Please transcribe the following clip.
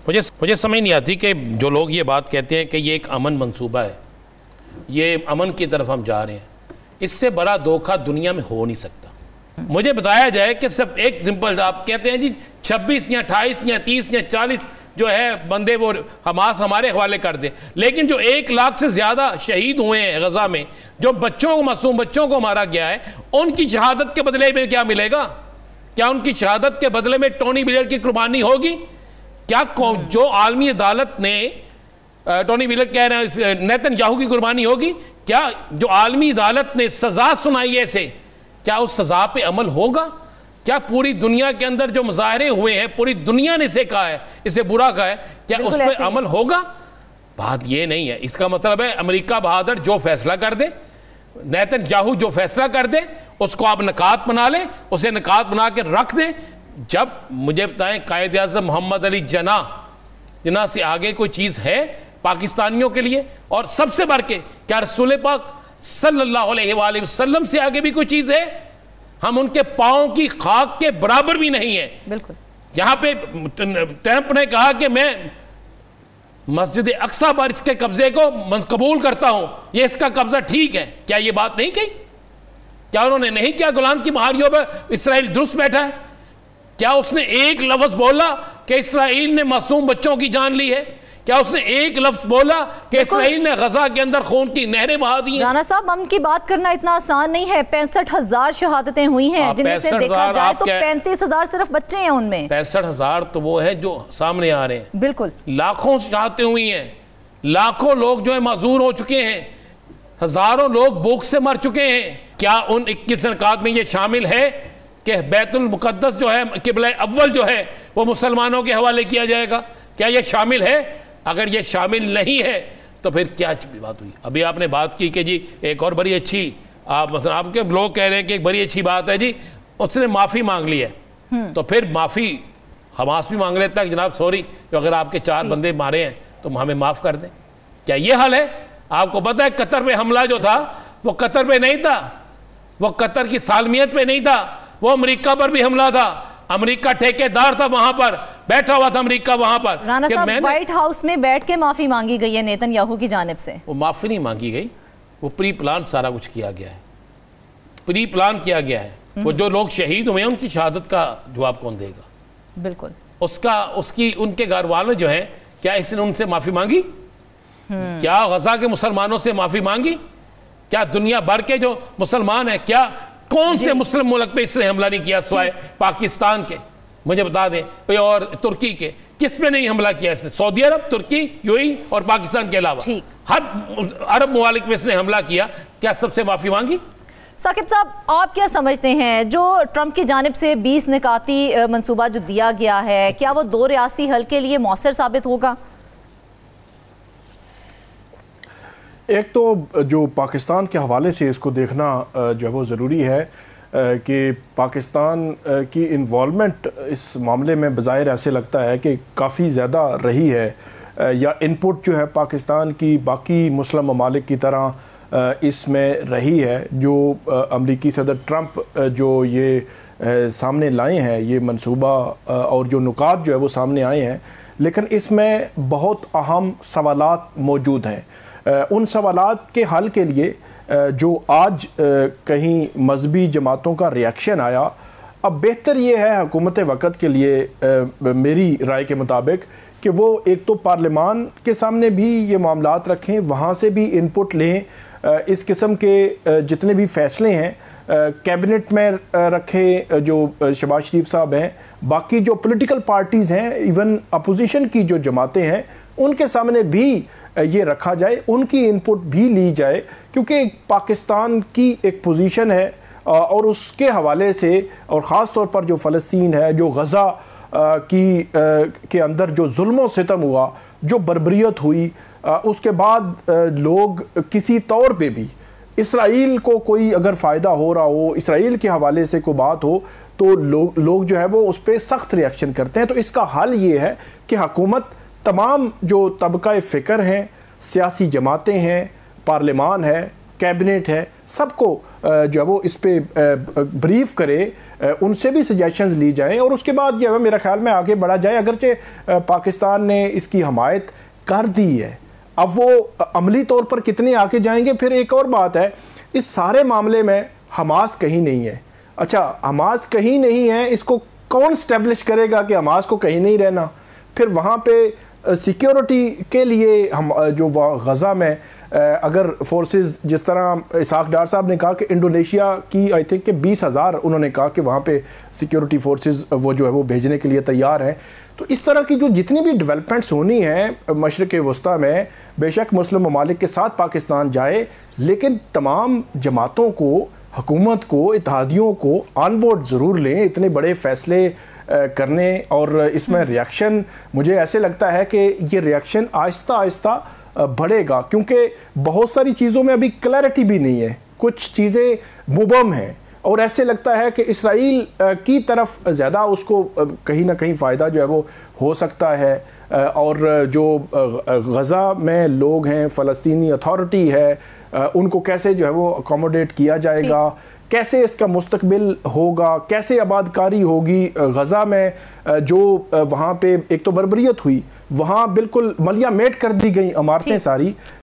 مجھے سمجھ نہیں آتی کہ جو لوگ یہ بات کہتے ہیں کہ یہ ایک امن منصوبہ ہے، یہ امن کی طرف ہم جا رہے ہیں، اس سے بڑا دھوکہ دنیا میں ہو نہیں سکتا۔ مجھے بتایا جائے کہ صرف ایک سمپل، آپ کہتے ہیں جی 26 یا 28 یا 30 یا 40 جو ہے بندے وہ حماس ہمارے حوالے کر دے، لیکن جو 1 لاکھ سے زیادہ شہید ہوئے ہیں غزہ میں، جو بچوں کو، معصوم بچوں کو مارا گیا ہے، ان کی شہادت کے بدلے میں کیا ملے گا؟ کیا ان کی شہادت کے بدلے میں ٹونی بلیئر کی قربانی ہوگی؟ کیا جو عالمی عدالت نے ٹونی بلیئر کہہ رہے ہیں نیتن یاہو کی قربانی ہوگی؟ کیا جو عالمی عدالت نے سزا سنائی ہے اسے، کیا اس سزا پہ عمل ہوگا؟ کیا پوری دنیا کے اندر جو مظاہرے ہوئے ہیں، پوری دنیا نے اسے کہا ہے، اسے برا کہا ہے، کیا اس پہ عمل ہوگا؟ بات یہ نہیں ہے۔ اس کا مطلب ہے امریکہ بہادر جو فیصلہ کر دے، نیتن یاہو جو فیصلہ کر دے، اس کو آپ نکات بنا لیں، اسے نکات بنا کے رکھ دیں۔ جب مجھے بتائیں قائد اعظم محمد علی جناح سے آگے کوئی چیز ہے پاکستانیوں کے لیے؟ اور سب سے بڑھ کے کیا رسول پاک صلی اللہ علیہ وآلہ وسلم سے آگے بھی کوئی چیز ہے؟ ہم ان کے پاؤں کی خاک کے برابر بھی نہیں ہیں۔ بالکل یہاں پہ ٹرمپ نے کہا کہ میں مسجد اقصی پر اس کے قبضے کو قبول کرتا ہوں، یہ اس کا قبضہ ٹھیک ہے۔ کیا یہ بات نہیں کہی؟ کیا انہوں نے نہیں کیا گولان کی پہاڑیوں پر اسرائیل درست بیٹھا ہے؟ کیا اس نے ایک لفظ بولا کہ اسرائیل نے معصوم بچوں کی جان لی ہے؟ کیا اس نے ایک لفظ بولا کہ اسرائیل نے غزہ کے اندر خون کی نہریں بہا دی ہیں؟ رانا صاحب، ہم کی بات کرنا اتنا آسان نہیں ہے۔ 65,000 شہادتیں ہوئی ہیں، جن میں سے دیکھا جائے تو 35,000 صرف بچے ہیں ان میں۔ 65,000 تو وہ ہے جو سامنے آ رہے ہیں۔ بالکل لاکھوں شہادتیں ہوئی ہیں، لاکھوں لوگ جو ہے معذور ہو چکے ہیں، ہزاروں لوگ بھوک سے مر چکے ہیں۔ کیا ان 21 نکات میں یہ شامل ہے کہ بیت المقدس جو ہے قبلہ اول جو ہے وہ مسلمانوں کے حوالے کیا جائے گا؟ کیا یہ شامل ہے؟ اگر یہ شامل نہیں ہے تو پھر کیا بات ہوئی؟ ابھی آپ نے بات کی کہ جی ایک اور بڑی اچھی، مثلا آپ کے لوگ کہہ رہے ہیں کہ ایک بڑی اچھی بات ہے جی اس نے معافی مانگ لی ہے، تو پھر معافی حماس بھی مانگ لیتا ہے کہ جناب سوری، اگر آپ کے 4 بندے مارے ہیں تو ہمیں معاف کر دیں۔ کیا یہ حل ہے؟ آپ کو پتہ ہے قطر پہ حملہ جو تھا وہ قطر پہ نہیں تھا، وہ قطر کی سالمیت پہ نہیں تھا، وہ امریکہ پر بھی حملہ تھا۔ امریکہ ٹھیکیدار تھا، وہاں پر بیٹھا ہوا تھا امریکہ وہاں پر۔ رانا صاحب، وائٹ ہاؤس میں بیٹھ کے معافی مانگی گئی ہے نیتن یاہو کی جانب سے۔ وہ معافی نہیں مانگی گئی، وہ پری پلان سارا کچھ کیا گیا ہے، پری پلان کیا گیا ہے۔ وہ جو لوگ شہید ہوئے ہیں ان کی شہادت کا جواب کون دے گا؟ بالکل ان کے گھر والے جو ہیں، کیا اس نے ان سے معافی مانگی؟ کیا غزہ کے مسلمانوں سے معافی مانگی؟ کیا دنیا بھر کے جو مسلمان ہیں، کیا کون سے مسلم ملک پہ اس نے حملہ نہیں کیا سوائے پاکستان کے؟ مجھے بتا دیں، اور ترکی کے کس پہ نہیں حملہ کیا اس نے؟ سعودی عرب، ترکی، یو اے ای اور پاکستان کے علاوہ ہر عرب ممالک میں اس نے حملہ کیا، کیا سب سے معافی مانگی؟ ثاقب صاحب، آپ کیا سمجھتے ہیں جو ٹرمپ کی جانب سے 20 نکاتی منصوبہ جو دیا گیا ہے، کیا وہ 2 ریاستی حل کے لیے مؤثر ثابت ہوگا؟ ایک تو جو پاکستان کے حوالے سے اس کو دیکھنا جو ہے وہ ضروری ہے کہ پاکستان کی انوالومنٹ اس معاملے میں بظاہر ایسے لگتا ہے کہ کافی زیادہ رہی ہے، یا ان پٹ جو ہے پاکستان کی باقی مسلم ممالک کی طرح اس میں رہی ہے۔ جو امریکی صدر ٹرمپ جو یہ سامنے لائے ہیں یہ منصوبہ اور جو نکات جو ہے وہ سامنے آئے ہیں، لیکن اس میں بہت اہم سوالات موجود ہیں۔ ان سوالات کے حل کے لیے جو آج کہیں مذہبی جماعتوں کا ریاکشن آیا، اب بہتر یہ ہے حکومت وقت کے لیے میری رائے کے مطابق کہ وہ ایک تو پارلیمان کے سامنے بھی یہ معاملات رکھیں، وہاں سے بھی ان پٹ لیں، اس قسم کے جتنے بھی فیصلے ہیں کیبنٹ میں رکھیں جو شہباز شریف صاحب ہیں، باقی جو پولیٹیکل پارٹیز ہیں، ایون اپوزیشن کی جو جماعتیں ہیں ان کے سامنے بھی یہ رکھا جائے، ان کی ان پٹ بھی لی جائے، کیونکہ پاکستان کی ایک پوزیشن ہے اور اس کے حوالے سے، اور خاص طور پر جو فلسطین ہے، جو غزہ کے اندر جو ظلم و ستم ہوا، جو بربریت ہوئی، اس کے بعد لوگ کسی طور پہ بھی اسرائیل کو کوئی اگر فائدہ ہو رہا ہو، اسرائیل کے حوالے سے کوئی بات ہو تو لوگ جو ہے وہ اس پہ سخت ریاکشن کرتے ہیں۔ تو اس کا حل یہ ہے کہ حکومت تمام جو طبقہ فکر ہیں، سیاسی جماعتیں ہیں، پارلیمان ہے، کیبنٹ ہے، سب کو جو ہے وہ اس پہ بریف کرے ان سے بھی سجیشنز لی جائیں اور اس کے بعد جو ہے میرا خیال میں آگے بڑھا جائے. اگرچہ پاکستان نے اس کی حمایت کر دی ہے, اب وہ عملی طور پر کتنے آگے جائیں گے. پھر ایک اور بات ہے, اس سارے معاملے میں حماس کہیں نہیں ہے. اچھا حماس کہیں نہیں ہے, اس کو کون سٹیبلش کرے گا کہ حماس کو کہیں نہیں رہنا؟ پھر وہاں پہ سیکیورٹی کے لیے ہم جو غزہ میں اگر فورسز جس طرح اسحاق ڈار صاحب نے کہا کہ انڈونیشیا کی آئی تھنک کہ 20,000 انہوں نے کہا کہ وہاں پہ سیکیورٹی فورسز وہ جو ہے وہ بھیجنے کے لیے تیار ہیں. تو اس طرح کی جو جتنی بھی ڈیولپمنٹس ہونی ہیں مشرق وسطیٰ میں, بے شک مسلم ممالک کے ساتھ پاکستان جائے, لیکن تمام جماعتوں کو, حکومت کو, اتحادیوں کو آن بورڈ ضرور لیں اتنے بڑے فیصلے کرنے. اور اس میں ریاکشن مجھے ایسے لگتا ہے کہ یہ ریاکشن آہستہ آہستہ بڑھے گا, کیونکہ بہت ساری چیزوں میں ابھی کلیئرٹی بھی نہیں ہے, کچھ چیزیں مبہم ہیں اور ایسے لگتا ہے کہ اسرائیل کی طرف زیادہ اس کو کہیں نہ کہیں فائدہ جو ہے وہ ہو سکتا ہے. اور جو غزہ میں لوگ ہیں, فلسطینی اتھارٹی ہے, ان کو کیسے جو ہے وہ اکوموڈیٹ کیا جائے گا, کیسے اس کا مستقبل ہوگا, کیسے آباد کاری ہوگی غزہ میں. جو وہاں پہ ایک تو بربریت ہوئی, وہاں بالکل ملیہ میٹ کر دی گئی عمارتیں ساری,